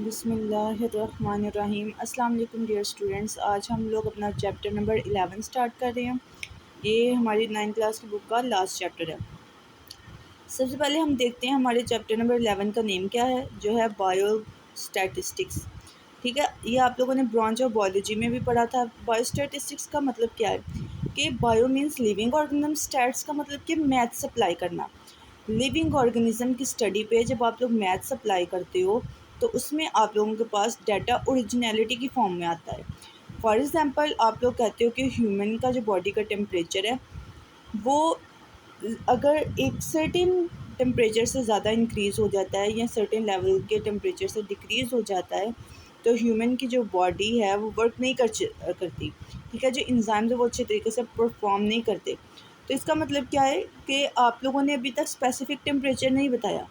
बिस्मिल्लाहिर्रहमानिर्रहीम। अस्सलाम वालेकुम डियर स्टूडेंट्स। आज हम लोग अपना चैप्टर नंबर 11 स्टार्ट कर रहे हैं। ये हमारी 9th क्लास की बुक का लास्ट चैप्टर है। सबसे पहले हम देखते हैं हमारे चैप्टर नंबर 11 का नेम क्या है, जो है बायो स्टैटिस्टिक्स। ठीक है, ये आप लोगों ने ब्रांच ऑफ बायोलॉजी में भी पढ़ा था। बायो स्टैटिस्टिक्स का मतलब क्या है कि bio means living organism, stats का मतलब कि मैथ सप्लाई करना। लिविंग ऑर्गेनिज्म की स्टडी पे जब आप लोग मैथ सप्लाई करते हो तो उसमें आप लोगों के पास डाटा ओरिजिनलिटी की फॉर्म में आता है। फॉर एग्ज़ाम्पल आप लोग कहते हो कि ह्यूमन का जो बॉडी का टेम्परेचर है वो अगर एक सर्टेन टेम्परेचर से ज़्यादा इंक्रीज़ हो जाता है या सर्टेन लेवल के टेम्परेचर से डिक्रीज़ हो जाता है तो ह्यूमन की जो बॉडी है वो वर्क नहीं करती। ठीक है, जो एंजाइम्स है वो अच्छे तरीके से परफॉर्म नहीं करते। तो इसका मतलब क्या है कि आप लोगों ने अभी तक स्पेसिफिक टेम्परेचर नहीं बताया।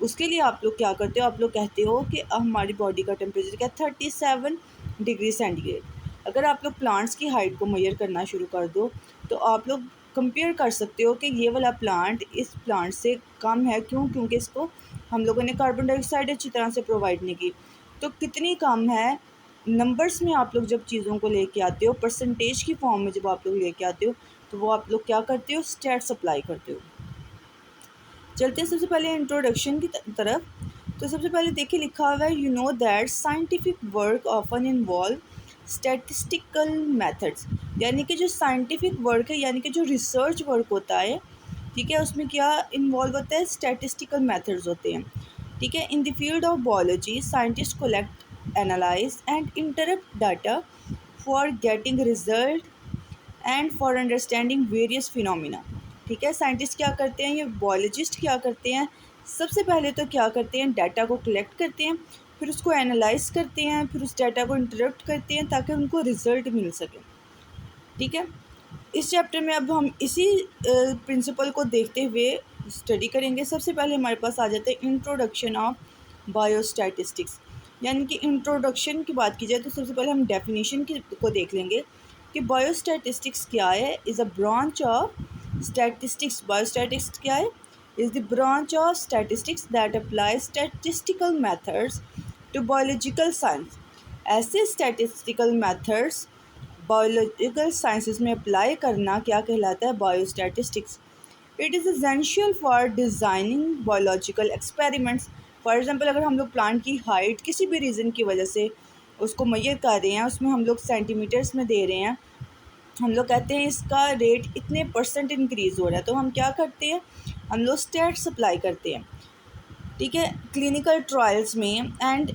उसके लिए आप लोग क्या करते हो, आप लोग कहते हो कि हमारी बॉडी का टेम्परेचर क्या 37 डिग्री सेंटीग्रेड। अगर आप लोग प्लांट्स की हाइट को मेजर करना शुरू कर दो तो आप लोग कंपेयर कर सकते हो कि ये वाला प्लांट इस प्लांट से कम है। क्योंकि इसको हम लोगों ने कार्बन डाइऑक्साइड अच्छी तरह से प्रोवाइड नहीं की। तो कितनी कम है, नंबर्स में आप लोग जब चीज़ों को लेके आते हो, परसेंटेज की फॉर्म में जब आप लोग लेके आते हो तो वो आप लोग क्या करते हो, स्टैट सप्लाई करते हो। चलते हैं सबसे पहले इंट्रोडक्शन की तरफ। तो सबसे पहले देखिए लिखा हुआ है, you know that scientific work often involve statistical methods. यानी कि जो साइंटिफिक वर्क है यानी कि जो रिसर्च वर्क होता है, ठीक है, उसमें क्या इन्वॉल्व होता है, स्टैटिस्टिकल मेथड्स होते हैं। ठीक है, in the field of biology scientist collect, analyse and interrupt data for getting result and for understanding various phenomena. ठीक है, साइंटिस्ट क्या करते हैं, ये बायोलॉजिस्ट क्या करते हैं, सबसे पहले तो क्या करते हैं, डाटा को कलेक्ट करते हैं, फिर उसको एनालाइज करते हैं, फिर उस डाटा को इंटरप्ट करते हैं ताकि उनको रिज़ल्ट मिल सके। ठीक है, इस चैप्टर में अब हम इसी प्रिंसिपल को देखते हुए स्टडी करेंगे। सबसे पहले हमारे पास आ जाता है इंट्रोडक्शन ऑफ बायोस्टैटिस्टिक्स। यानी कि इंट्रोडक्शन की बात की जाए तो सबसे पहले हम डेफिनेशन को देख लेंगे कि बायोस्टैटिस्टिक्स क्या है। Is a branch of statistics. Biostatistics क्या है, is the branch of statistics that apply statistical methods to biological science. ऐसे स्टैटिस्टिकल मेथड्स बायोलॉजिकल साइंसेज में अप्लाई करना क्या कहलाता है, biostatistics. It is essential for designing biological experiments. For example अगर हम लोग प्लांट की हाइट किसी भी रीज़न की वजह से उसको मेजर कर रहे हैं, उसमें हम लोग सेंटीमीटर्स में दे रहे हैं, हम लोग कहते हैं इसका रेट इतने % इंक्रीज़ हो रहा है, तो हम क्या करते हैं, हम लोग स्टैट्स सप्लाई करते हैं। ठीक है, क्लिनिकल ट्रायल्स में एंड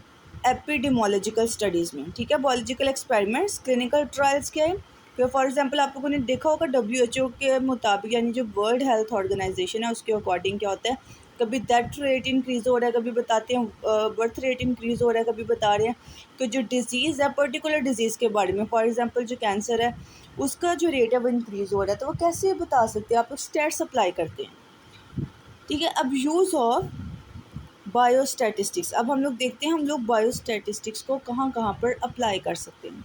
एपिडेमोलॉजिकल स्टडीज़ में। ठीक है, बायोलॉजिकल एक्सपेरिमेंट्स, क्लिनिकल ट्रायल्स क्या है, तो फॉर एग्जांपल आप लोगों ने देखा होगा WHO के मुताबिक यानी जो वर्ल्ड हेल्थ ऑर्गेनाइजेशन है उसके अकॉर्डिंग क्या होता है, कभी डेथ रेट इंक्रीज़ हो रहा है, कभी बताते हैं बर्थ रेट इंक्रीज़ हो रहा है, कभी बता रहे हैं कि जो डिज़ीज़ है पर्टिकुलर डिज़ीज़ के बारे में, फॉर एग्जांपल जो कैंसर है उसका जो रेट है वो इंक्रीज़ हो रहा है, तो वो कैसे बता सकते हैं, आप लोग स्टैट्स अप्लाई करते हैं। ठीक है, अब यूज़ ऑफ बायोस्टैटिस्टिक्स। अब हम लोग देखते हैं हम लोग बायोस्टैटिस्टिक्स को कहाँ कहाँ पर अप्लाई कर सकते हैं।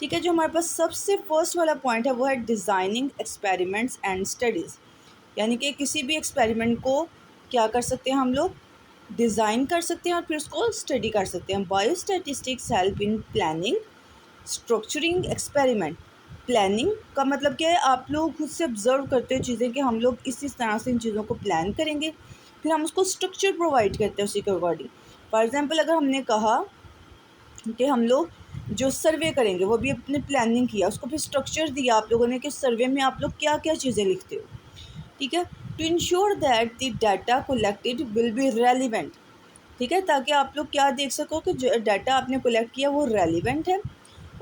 ठीक है, जो हमारे पास सबसे फर्स्ट वाला पॉइंट है वो है डिज़ाइनिंग एक्सपेरिमेंट्स एंड स्टडीज़। यानी कि किसी भी एक्सपेरिमेंट को क्या कर सकते हैं, हम लोग डिज़ाइन कर सकते हैं और फिर उसको स्टडी कर सकते हैं। Biostatistics help in planning, structuring experiment. Planning का मतलब क्या है, आप लोग खुद से ऑब्ज़र्व करते हो चीज़ें कि हम लोग इस तरह से इन चीज़ों को प्लान करेंगे, फिर हम उसको स्ट्रक्चर प्रोवाइड करते हैं उसी के अकॉर्डिंग। फॉर एग्ज़ाम्पल अगर हमने कहा कि हम लोग जो सर्वे करेंगे वो भी अपने प्लानिंग किया, उसको फिर स्ट्रक्चर दिया आप लोगों ने कि सर्वे में आप लोग क्या क्या चीज़ें लिखते हो। ठीक है, to ensure that the data collected will be relevant. ठीक है, ताकि आप लोग क्या देख सको कि जो डाटा आपने कलेक्ट किया वो रेलिवेंट है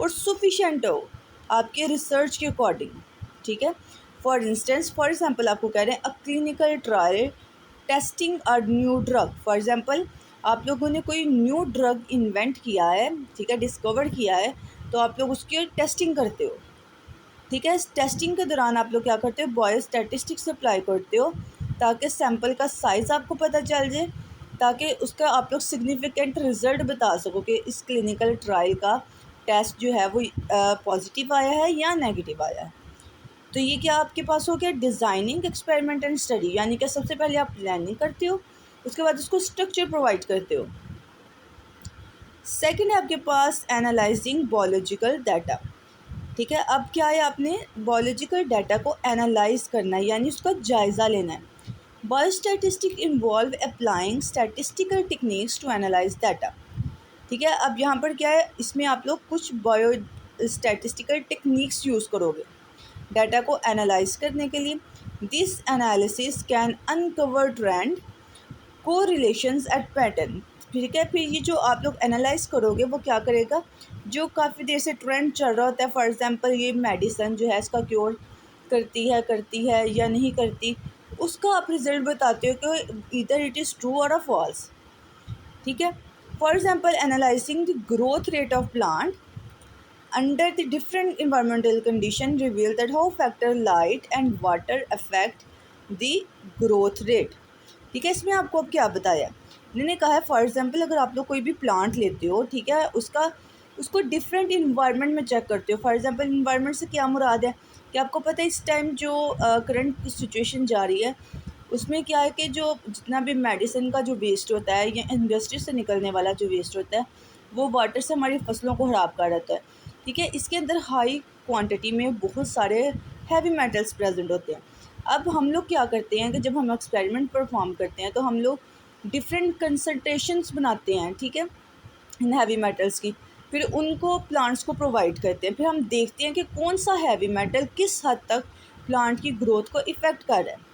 और सफिशेंट हो आपके रिसर्च के अकॉर्डिंग। ठीक है, फॉर इंस्टेंस, फॉर एग्जांपल आपको कह रहे हैं a clinical trial testing a new drug. For example आप लोगों ने कोई न्यू ड्रग इन्वेंट किया है, ठीक है, डिस्कवर किया है, तो आप लोग उसकी टेस्टिंग करते हो। ठीक है, इस टेस्टिंग के दौरान आप लोग क्या करते हो, बायोस्टैटिस्टिक्स अप्लाई करते हो ताकि सैंपल का साइज़ आपको पता चल जाए, ताकि उसका आप लोग सिग्निफिकेंट रिज़ल्ट बता सको कि इस क्लिनिकल ट्रायल का टेस्ट जो है वो पॉजिटिव आया है या नेगेटिव आया है। तो ये क्या आपके पास हो गया, डिज़ाइनिंग एक्सपेरिमेंट एंड स्टडी। यानी कि सबसे पहले आप प्लानिंग करते हो, उसके बाद उसको स्ट्रक्चर प्रोवाइड करते हो। सेकंड है आपके पास एनालाइजिंग बायोलॉजिकल डाटा। ठीक है, अब क्या है, आपने बायोलॉजिकल डाटा को एनालाइज करना है, यानी उसका जायज़ा लेना है। Biostatistic involve applying statistical techniques to analyse data. ठीक है, अब यहाँ पर क्या है, इसमें आप लोग कुछ बायो स्टैटिस्टिकल टेक्निक्स यूज़ करोगे डाटा को एनालाइज करने के लिए। This analysis can uncover trend, को रिलेशंस एट पैटर्न। ठीक है, फिर ये जो आप लोग एनालाइज करोगे वो क्या करेगा, जो काफ़ी देर से ट्रेंड चल रहा होता है, फॉर एग्जांपल ये मेडिसन जो है इसका क्योर करती है या नहीं करती, उसका आप रिजल्ट बताते हो कि इधर इट इज़ ट्रू और अ फॉल्स। ठीक है, for example analysing the growth rate of plant under the different environmental condition reveal that how factor light and water affect the growth rate। ठीक है, इसमें आपको अब क्या बताया, मैंने कहा है फॉर एग्जांपल अगर आप लोग कोई भी प्लांट लेते हो, ठीक है, उसको डिफरेंट इन्वायरमेंट में चेक करते हो। फॉर एग्जांपल इन्वायरमेंट से क्या मुराद है कि आपको पता है इस टाइम जो करंट सिचुएशन जा रही है उसमें क्या है कि जो जितना भी मेडिसिन का जो वेस्ट होता है या इंडस्ट्री से निकलने वाला जो वेस्ट होता है वो वाटर से हमारी फसलों को ख़राब कर देता है। ठीक है, इसके अंदर हाई क्वांटिटी में बहुत सारे हैवी मेटल्स प्रेजेंट होते हैं। अब हम लोग क्या करते हैं कि जब हम एक्सपेरिमेंट परफॉर्म करते हैं तो हम लोग डिफरेंट कंसनट्रेशंस बनाते हैं, ठीक है, इन हैवी मेटल्स की, फिर उनको प्लांट्स को प्रोवाइड करते हैं, फिर हम देखते हैं कि कौन सा हैवी मेटल किस हद तक प्लांट की ग्रोथ को इफ़ेक्ट कर रहा है।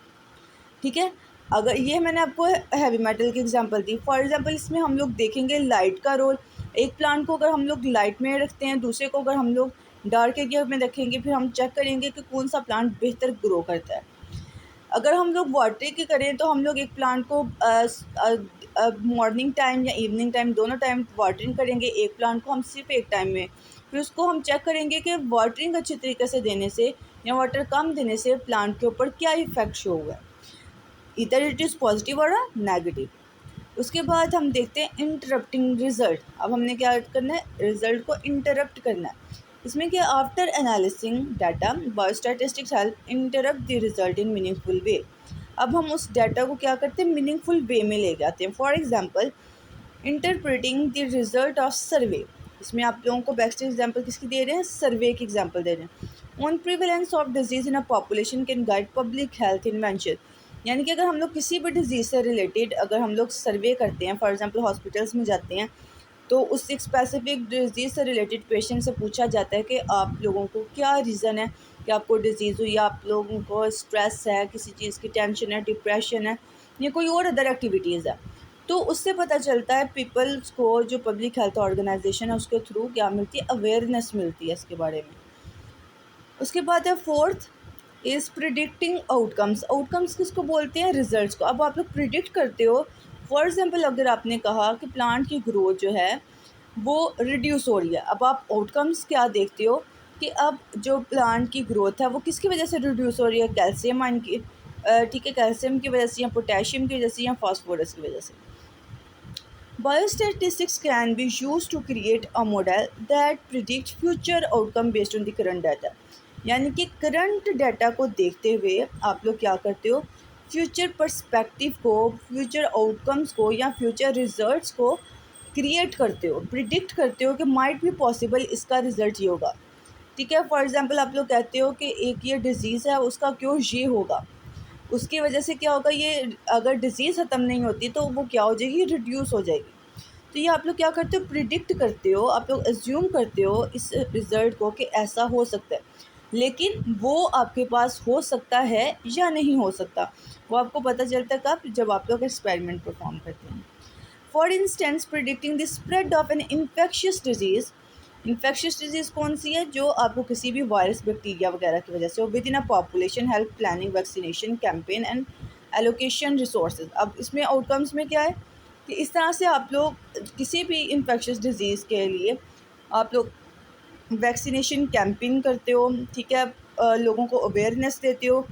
ठीक है, अगर ये मैंने आपको हैवी मेटल की एग्जांपल दी, फॉर एग्जांपल इसमें हम लोग देखेंगे लाइट का रोल। एक प्लांट को अगर हम लोग लाइट में रखते हैं, दूसरे को अगर हम लोग डार्क एरिया में रखेंगे, फिर हम चेक करेंगे कि कौन सा प्लांट बेहतर ग्रो करता है। अगर हम लोग वाटर की करें तो हम लोग एक प्लांट को मॉर्निंग टाइम या इवनिंग टाइम दोनों टाइम वाटरिंग करेंगे, एक प्लांट को हम सिर्फ एक टाइम में, फिर उसको हम चेक करेंगे कि वाटरिंग अच्छे तरीके से देने से या वाटर कम देने से प्लांट के ऊपर क्या इफ़ेक्ट शो हुआ है, इधर इट इज़ पॉजिटिव और नेगेटिव। उसके बाद हम देखते हैं इंटरप्टिंग रिजल्ट। अब हमने क्या करना है, रिजल्ट को इंटरप्ट करना है। इसमें क्या, after analysing data biostatistics help interpret the result in meaningful way. अब हम उस डाटा को क्या करते हैं, मीनिंगफुल वे में ले जाते हैं। For example interpreting the result of सर्वे। इसमें आप लोगों को बेस्ट एग्जांपल किसकी दे रहे हैं, सर्वे की एग्जांपल दे रहे हैं। On prevalence of disease in a population can guide public health invention. यानी कि अगर हम लोग किसी भी डिज़ीज़ से रिलेटेड अगर हम लोग सर्वे करते हैं, फॉर एग्जांपल हॉस्पिटल्स में जाते हैं, तो उस एक स्पेसिफिक डिज़ीज़ से रिलेटेड पेशेंट से पूछा जाता है कि आप लोगों को क्या रीज़न है कि आपको डिज़ीज़ हुई, आप लोगों को स्ट्रेस है, किसी चीज़ की टेंशन है, डिप्रेशन है, या कोई और अदर एक्टिविटीज़ है, तो उससे पता चलता है पीपल्स को, जो पब्लिक हेल्थ ऑर्गेनाइजेशन है उसके थ्रू क्या मिलती है, अवेयरनेस मिलती है इसके बारे में। उसके बाद है fourth is predicting outcomes. Outcomes किसको बोलते हैं, रिजल्ट्स को। अब आप लोग प्रिडिक्ट करते हो, फॉर एग्जांपल अगर आपने कहा कि प्लांट की ग्रोथ जो है वो रिड्यूस हो रही है, अब आप आउटकम्स क्या देखते हो कि अब जो प्लांट की ग्रोथ है वो किसकी वजह से रिड्यूस हो रही है, कैल्शियम आयन की, ठीक है, कैल्शियम की वजह से या पोटेशियम की वजह से या फास्फोरस की वजह से। Biostatistics can be used to create a model that predicts future outcome based on the current data। यानी कि करंट डाटा को देखते हुए आप लोग क्या करते हो, फ्यूचर पर्सपेक्टिव को, फ्यूचर आउटकम्स को या फ्यूचर रिजल्ट्स को क्रिएट करते हो, प्रिडिक्ट करते हो कि माइट भी पॉसिबल इसका रिजल्ट ये होगा। ठीक है, फॉर एग्जांपल आप लोग कहते हो कि एक ये डिज़ीज़ है उसका क्योर ये होगा, उसकी वजह से क्या होगा, ये अगर डिज़ीज़ ख़त्म नहीं होती तो वो क्या हो जाएगी, रिड्यूस हो जाएगी। तो ये आप लोग क्या करते हो, प्रिडिक्ट करते हो, आप लोग एज्यूम करते हो इस रिज़ल्ट को कि ऐसा हो सकता है, लेकिन वो आपके पास हो सकता है या नहीं हो सकता, वो आपको पता चलता है कब, जब आप लोग एक्सपेरिमेंट परफॉर्म करते हैं। For instance predicting the spread of an infectious disease. Infectious disease कौन सी है, जो आपको किसी भी वायरस बैक्टीरिया वगैरह की वजह से हो, with in a population help planning vaccination campaign and allocation resources. अब इसमें आउटकम्स में क्या है कि इस तरह से आप लोग किसी भी इन्फेक्शियस डिजीज़ के लिए आप लोग वैक्सीनेशन कैंपेन करते हो, ठीक है, लोगों को अवेयरनेस देते हो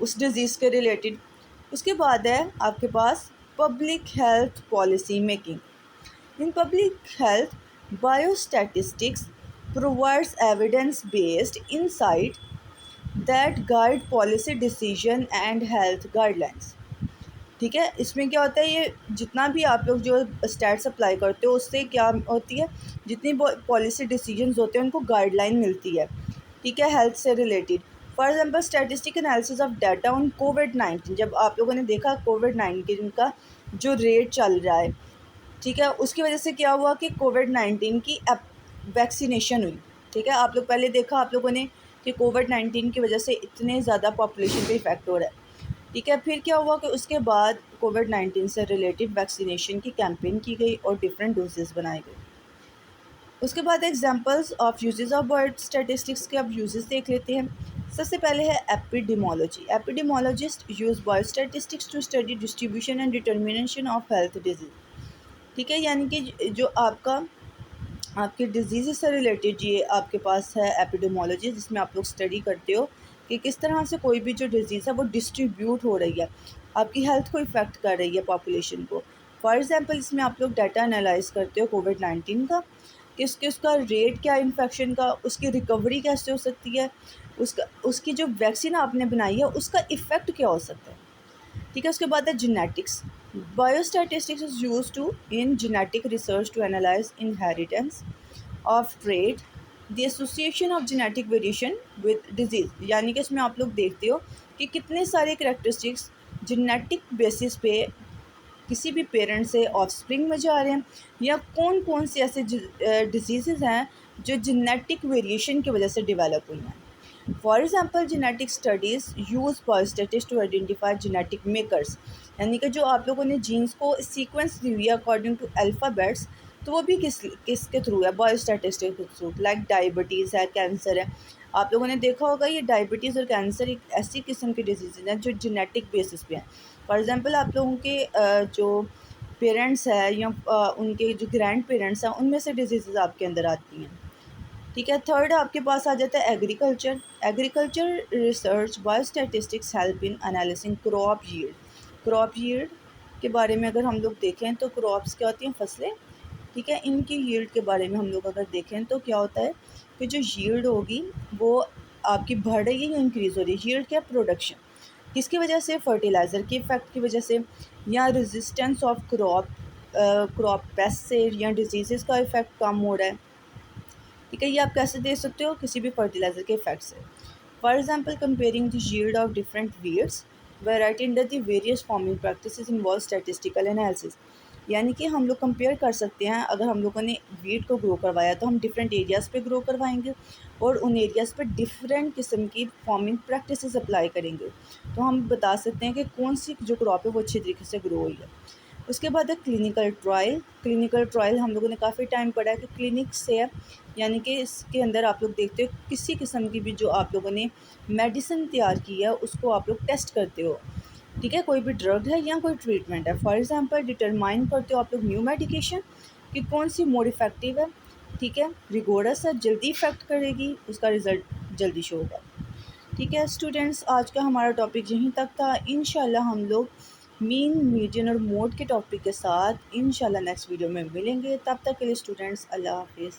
उस डिज़ीज़ के रिलेटेड। उसके बाद है आपके पास public health policy making. In public health biostatistics provides evidence based insight that guide policy decision and health guidelines। ठीक है। इसमें क्या होता है, ये जितना भी आप लोग जो स्टैट्स अप्लाई करते हो उससे क्या होती है, जितनी पॉलिसी डिसीजंस होते हैं उनको गाइडलाइन मिलती है, ठीक है, हेल्थ से related. For example statistic analysis of data on कोविड-19, जब आप लोगों ने देखा कोविड-19 का जो रेट चल रहा है, ठीक है, उसकी वजह से क्या हुआ कि कोविड-19 की वैक्सीनेशन हुई। ठीक है, आप लोग पहले देखा आप लोगों ने कि कोविड-19 की वजह से इतने ज़्यादा पॉपुलेशन पे इफ़ेक्ट हो रहा है। ठीक है, फिर क्या हुआ कि उसके बाद कोविड-19 से रिलेटेड वैक्सीनेशन की कैंपेन की गई और डिफरेंट डोजेज़ बनाए गए। उसके बाद examples of uses of bird statistics के अब यूजेस देख लेते हैं। सबसे पहले है epidemiology. Epidemiologist use bird statistics to study distribution and determination of health disease. ठीक है, यानी कि जो आपके डिजीज़ से रिलेटेड ये आपके पास है एपिडेमोलॉजी, जिसमें आप लोग स्टडी करते हो कि किस तरह से कोई भी जो डिज़ीज़ है वो डिस्ट्रीब्यूट हो रही है, आपकी हेल्थ को इफ़ेक्ट कर रही है पॉपुलेशन को। फॉर एग्ज़ाम्पल इसमें आप लोग डाटा एनालाइज़ करते हो कोविड-19 का, कि उसका रेट क्या है इन्फेक्शन का, उसकी रिकवरी कैसे हो सकती है, उसकी जो वैक्सीन आपने बनाई है उसका इफ़ेक्ट क्या हो सकता है। ठीक है, उसके बाद है genetics. Biostatistics is use to in genetic research to analyse inheritance of trade, the association of genetic variation with disease. यानी कि इसमें आप लोग देखते हो कि कितने सारे करेक्टरिस्टिक्स जेनेटिक बेसिस पे किसी भी पेरेंट से ऑफस्प्रिंग में जा रहे हैं, या कौन कौन से ऐसे डिजीज़ हैं जो जेनेटिक वेरिएशन की वजह से डेवलप हुई हैं। For example genetic studies use biostatistics to identify genetic makers, यानी कि जो आप लोगों ने जीन्स को सीक्वेंस दी हुई है अकॉर्डिंग टू अल्फ़ाबेट्स, तो वो भी किसके थ्रू है, बायोस्टैटिस्टिक्स के थ्रू। लाइक डायबिटीज़ है, कैंसर है, आप लोगों ने देखा होगा ये डायबिटीज़ और कैंसर एक ऐसी किस्म की डिजीज़ हैं जो जेनेटिक बेसिस पे हैं। फॉर एग्ज़ाम्पल आप लोगों के जो पेरेंट्स है या उनके जो ग्रैंड पेरेंट्स हैं उनमें से डिजीज़ आपके अंदर आती हैं। ठीक है, थर्ड आपके पास आ जाता है agriculture. Agriculture research biostatistics help in analysing crop yield. Crop yield के बारे में अगर हम लोग देखें तो क्रॉप्स क्या होती हैं, फसलें। ठीक है, इनकी यील्ड के बारे में हम लोग अगर देखें तो क्या होता है कि जो यील्ड होगी वो आपकी बढ़ रही है या इंक्रीज़ हो रही है। यील्ड क्या, प्रोडक्शन, किसकी वजह से, फर्टिलाइज़र के इफ़ेक्ट की वजह से, या रेजिस्टेंस ऑफ क्रॉप पेस्ट से या डिजीज़ का इफ़ेक्ट कम हो रहा है। ठीक है, ये आप कैसे दे सकते हो, किसी भी फर्टिलाइज़र के इफेक्ट से। For example comparing the yield of different weeds variety under the various farming practices involve statistical analysis. यानी कि हम लोग कंपेयर कर सकते हैं, अगर हम लोगों ने वीट को ग्रो करवाया तो हम डिफरेंट एरियाज़ पे ग्रो करवाएंगे और उन एरियाज़ पे डिफरेंट किस्म की फार्मिंग प्रैक्टिसेस अप्लाई करेंगे, तो हम बता सकते हैं कि कौन सी जो क्रॉप है वो अच्छी तरीके से ग्रो हुई है। उसके बाद है क्लिनिकल ट्रायल। क्लिनिकल ट्रायल हम लोगों ने काफ़ी टाइम पढ़ा है कि क्लिनिक से है, यानी कि इसके अंदर आप लोग देखते हो किसी किस्म की भी जो आप लोगों ने मेडिसिन तैयार की है उसको आप लोग टेस्ट करते हो। ठीक है, कोई भी ड्रग है या कोई ट्रीटमेंट है, फॉर एग्जांपल डिटरमाइन करते हो आप लोग न्यू मेडिकेशन कि कौन सी मोर इफ़ेक्टिव है। ठीक है, रिगोरस है, जल्दी इफ़ेक्ट करेगी, उसका रिज़ल्ट जल्दी शो होगा। ठीक है स्टूडेंट्स, आज का हमारा टॉपिक यहीं तक था। इंशाल्लाह हम लोग मीन, मीडियन और मोड के टॉपिक के साथ इंशाल्लाह नेक्स्ट वीडियो में मिलेंगे। तब तक के लिए स्टूडेंट्स, अल्लाह हाफिज़।